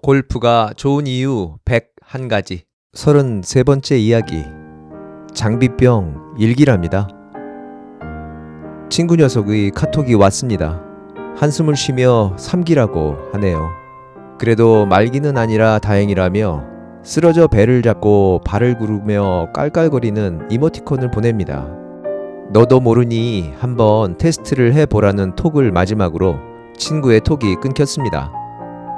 골프가 좋은 이유 101가지. 33번째 이야기. 장비병 일기랍니다. 친구 녀석의 카톡이 왔습니다. 한숨을 쉬며 3기라고 하네요. 그래도 말기는 아니라 다행이라며 쓰러져 배를 잡고 발을 구르며 깔깔거리는 이모티콘을 보냅니다. 너도 모르니 한번 테스트를 해보라는 톡을 마지막으로 친구의 톡이 끊겼습니다.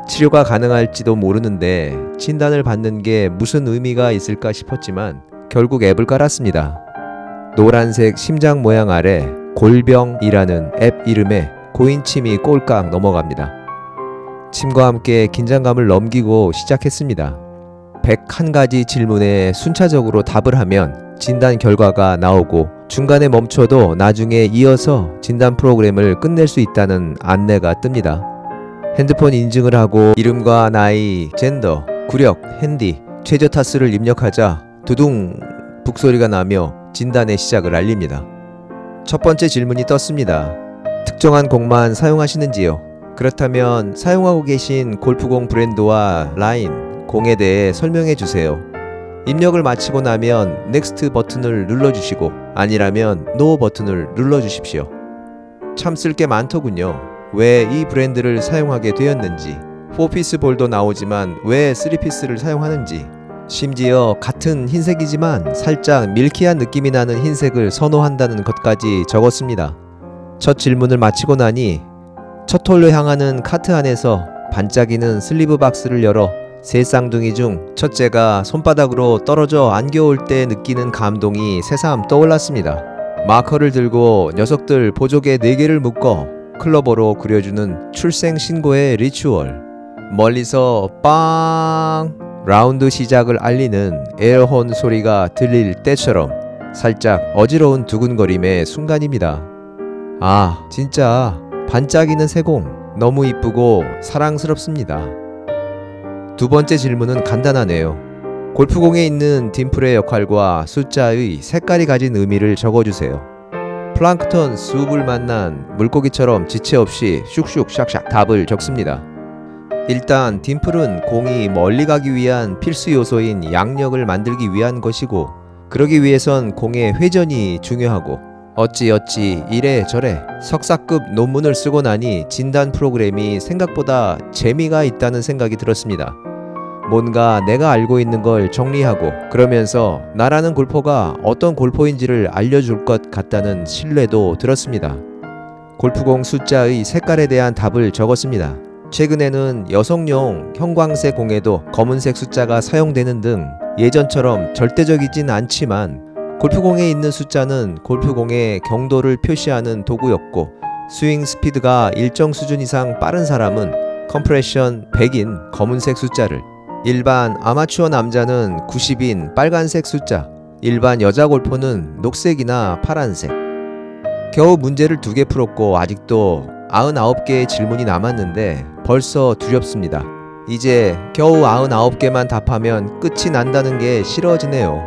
치료가 가능할지도 모르는데 진단을 받는 게 무슨 의미가 있을까 싶었지만 결국 앱을 깔았습니다. 노란색 심장 모양 아래 골병이라는 앱 이름에 고인침이 꼴깍 넘어갑니다. 침과 함께 긴장감을 넘기고 시작했습니다. 101가지 질문에 순차적으로 답을 하면 진단 결과가 나오고 중간에 멈춰도 나중에 이어서 진단 프로그램을 끝낼 수 있다는 안내가 뜹니다. 핸드폰 인증을 하고 이름과 나이, 젠더, 구력, 핸디, 최저 타수를 입력하자 두둥 북소리가 나며 진단의 시작을 알립니다. 첫 번째 질문이 떴습니다. 특정한 공만 사용하시는지요? 그렇다면 사용하고 계신 골프공 브랜드와 라인, 공에 대해 설명해 주세요. 입력을 마치고 나면 넥스트 버튼을 눌러주시고 아니라면 노 버튼을 눌러주십시오. 참 쓸 게 많더군요. 왜 이 브랜드를 사용하게 되었는지, 4피스 볼도 나오지만 왜 3피스를 사용하는지, 심지어 같은 흰색이지만 살짝 밀키한 느낌이 나는 흰색을 선호한다는 것까지 적었습니다. 첫 질문을 마치고 나니 첫 홀로 향하는 카트 안에서 반짝이는 슬리브 박스를 열어 세 쌍둥이 중 첫째가 손바닥으로 떨어져 안겨올 때 느끼는 감동이 새삼 떠올랐습니다. 마커를 들고 녀석들 보조개 4개를 묶어 클러버로 그려주는 출생 신고의 리추얼, 멀리서 빵 라운드 시작을 알리는 에어혼 소리가 들릴 때처럼 살짝 어지러운 두근거림의 순간입니다. 아, 진짜 반짝이는 새공 너무 이쁘고 사랑스럽습니다. 두 번째 질문은 간단하네요. 골프공에 있는 딤플의 역할과 숫자의 색깔이 가진 의미를 적어주세요. 플랑크톤 숲을 만난 물고기처럼 지체 없이 슉슉 샥샥 답을 적습니다. 일단 딤플은 공이 멀리 가기 위한 필수 요소인 양력을 만들기 위한 것이고, 그러기 위해선 공의 회전이 중요하고, 어찌어찌 이래저래 석사급 논문을 쓰고 나니 진단 프로그램이 생각보다 재미가 있다는 생각이 들었습니다. 뭔가 내가 알고 있는 걸 정리하고 그러면서 나라는 골퍼가 어떤 골퍼인지를 알려줄 것 같다는 신뢰도 들었습니다. 골프공 숫자의 색깔에 대한 답을 적었습니다. 최근에는 여성용 형광색 공에도 검은색 숫자가 사용되는 등 예전처럼 절대적이진 않지만 골프공에 있는 숫자는 골프공의 경도를 표시하는 도구였고, 스윙 스피드가 일정 수준 이상 빠른 사람은 컴프레션 100인 검은색 숫자를, 일반 아마추어 남자는 90인 빨간색 숫자, 일반 여자 골퍼는 녹색이나 파란색. 겨우 문제를 2개 풀었고 아직도 99개의 질문이 남았는데 벌써 두렵습니다. 이제 겨우 99개만 답하면 끝이 난다는 게 싫어지네요.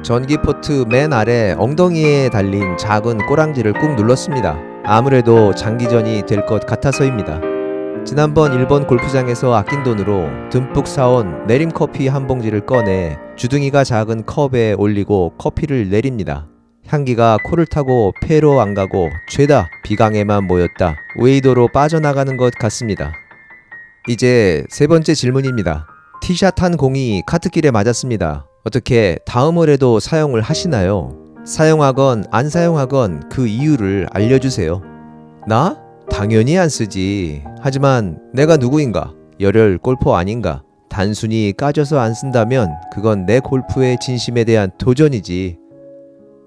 전기 포트 맨 아래 엉덩이에 달린 작은 꼬랑지를 꾹 눌렀습니다. 아무래도 장기전이 될 것 같아서입니다. 지난번 일본 골프장에서 아낀 돈으로 듬뿍 사온 내림 커피 한 봉지를 꺼내 주둥이가 작은 컵에 올리고 커피를 내립니다. 향기가 코를 타고 폐로 안 가고 죄다 비강에만 모였다 웨이도로 빠져나가는 것 같습니다. 이제 세 번째 질문입니다. 티샷 한 공이 카트길에 맞았습니다. 어떻게 다음 홀에도 사용을 하시나요? 사용하건 안 사용하건 그 이유를 알려주세요. 나? 당연히 안 쓰지. 하지만 내가 누구인가? 열혈 골퍼 아닌가? 단순히 까져서 안 쓴다면 그건 내 골프의 진심에 대한 도전이지.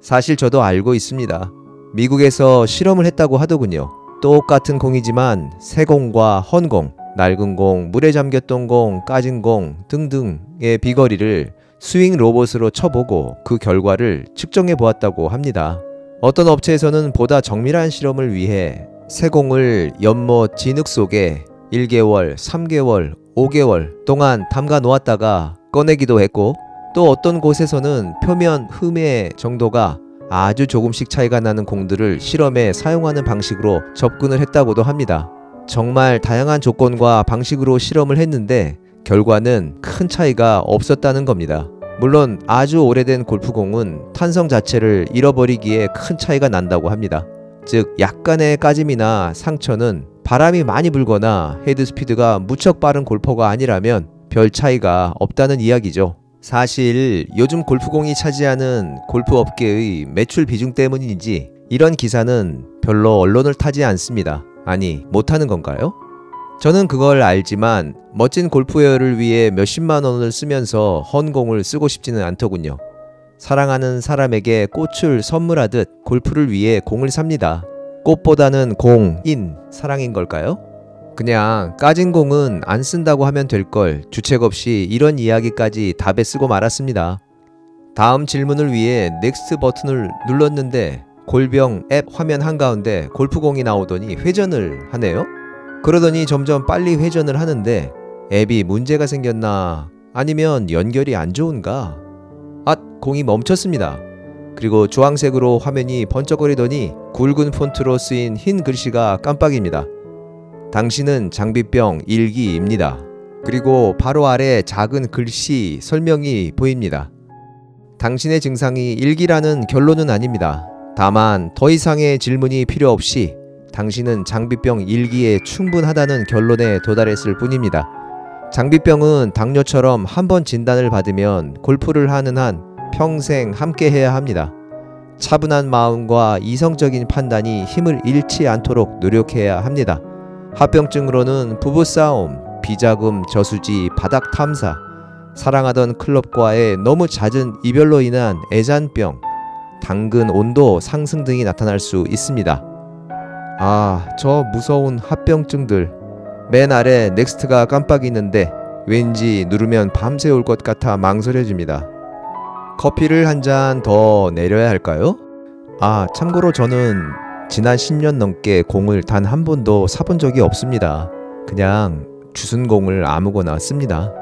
사실 저도 알고 있습니다. 미국에서 실험을 했다고 하더군요. 똑같은 공이지만 새공과 헌공, 낡은 공, 물에 잠겼던 공, 까진 공 등등의 비거리를 스윙 로봇으로 쳐보고 그 결과를 측정해 보았다고 합니다. 어떤 업체에서는 보다 정밀한 실험을 위해 새공을 연못 진흙 속에 1개월, 3개월, 5개월 동안 담가 놓았다가 꺼내기도 했고, 또 어떤 곳에서는 표면 흠의 정도가 아주 조금씩 차이가 나는 공들을 실험에 사용하는 방식으로 접근을 했다고도 합니다. 정말 다양한 조건과 방식으로 실험을 했는데 결과는 큰 차이가 없었다는 겁니다. 물론 아주 오래된 골프공은 탄성 자체를 잃어버리기에 큰 차이가 난다고 합니다. 즉 약간의 까짐이나 상처는 바람이 많이 불거나 헤드스피드가 무척 빠른 골퍼가 아니라면 별 차이가 없다는 이야기죠. 사실 요즘 골프공이 차지하는 골프 업계의 매출 비중 때문인지 이런 기사는 별로 언론을 타지 않습니다. 아니, 못하는 건가요? 저는 그걸 알지만 멋진 골프웨어를 위해 몇십만 원을 쓰면서 헌공을 쓰고 싶지는 않더군요. 사랑하는 사람에게 꽃을 선물하듯 골프를 위해 공을 삽니다. 꽃보다는 공인 사랑인 걸까요? 그냥 까진 공은 안 쓴다고 하면 될 걸 주책 없이 이런 이야기까지 답에 쓰고 말았습니다. 다음 질문을 위해 넥스트 버튼을 눌렀는데 골병 앱 화면 한가운데 골프공이 나오더니 회전을 하네요. 그러더니 점점 빨리 회전을 하는데 앱이 문제가 생겼나 아니면 연결이 안 좋은가? 공이 멈췄습니다. 그리고 주황색으로 화면이 번쩍거리더니 굵은 폰트로 쓰인 흰 글씨가 깜빡입니다. 당신은 장비병 1기입니다. 그리고 바로 아래 작은 글씨 설명이 보입니다. 당신의 증상이 1기라는 결론은 아닙니다. 다만 더 이상의 질문이 필요 없이 당신은 장비병 1기에 충분하다는 결론에 도달했을 뿐입니다. 장비병은 당뇨처럼 한 번 진단을 받으면 골프를 하는 한 평생 함께 해야 합니다. 차분한 마음과 이성적인 판단이 힘을 잃지 않도록 노력해야 합니다. 합병증으로는 부부싸움, 비자금 저수지, 바닥 탐사, 사랑하던 클럽과의 너무 잦은 이별로 인한 애잔병, 당근 온도 상승 등이 나타날 수 있습니다. 저 무서운 합병증들. 맨 아래 넥스트가 깜빡이는데 왠지 누르면 밤새 올 것 같아 망설여집니다. 커피를 한 잔 더 내려야 할까요? 참고로 저는 지난 10년 넘게 공을 단 한 번도 사본 적이 없습니다. 그냥 주순 공을 아무거나 씁니다.